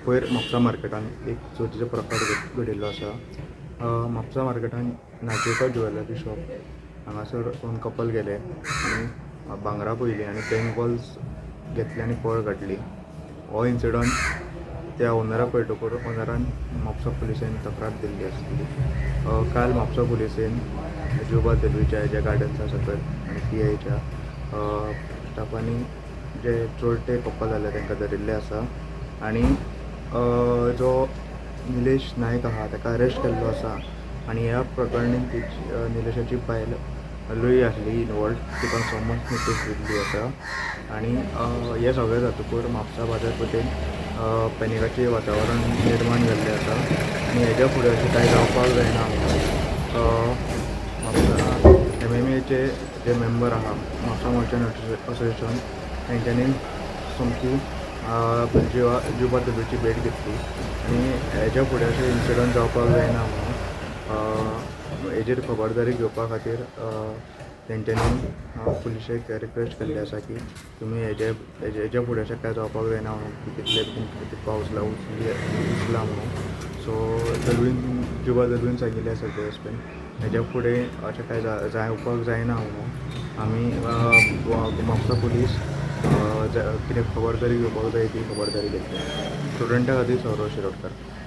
पयर म्हापसा मार्केटान एक चोरीचो प्रकार घडिल्लो आसा. म्हापसा मार्केटान नाचेका ज्वेलरी शॉप हांगासर दोन कपल गेले आनी भांगरां पयलीं आनी बँक बॉल्स घेतले आनी पळ काडली. हो इन्सिडंट त्या ओनराक कळटकूच ओनरान म्हापसा पुलिसेन तक्रार दिल्ली आसली. काल म्हापसा पुलिसेन जुबा देलवीच्या जे गार्डन्सा सकयल आनी PIच्या स्टाफांनी जे चोरटे कपल जाले तांकां धरिल्ले आसा आनी जो निलेश नायक आहा ताका अरेस्ट केल्लो आसा. आनी ह्या प्रकरणान निलेशाची बायल लूय आसली इनवॉल्ड, तिका समन्स नोटीस दिल्ली आसा. आनी हे सगळें जातकूर म्हापसा बाजारपेठेन पॅनिकाचें वातावरण निर्माण जाल्लें आसा आनी हेज्या फुडें अशें कांय जावपाक जायना म्हणून म्हापसा MMAचे जे मेंबर आहा म्हापसा मर्चंट असोसिएशन तेंच्यांनी सामकी जुबा देलवीची भेट घेतली आनी हेज्या फुडें अशें इन्सिडंट जावपाक जायना म्हणून हेजेर खबरदारी घेवपा खातीर तेंच्यांनी पुलिशेक रिक्वेस्ट केल्ली आसा की तुमी हेज्या फुडें अशें कांय जावपाक जायना म्हणून कितले पावस उचला म्हणून. सो जुबा देलवीन सांगिल्लें आसा DSPन हेज्या फुडें अशें कांय जावपाक जायना म्हणून आमी म्हापसा पुलीस कितें खबरदारी घेवपाक जाय ती खबरदारी घेतली. स्टुडंटा खातीर सौरव शिरोडकर.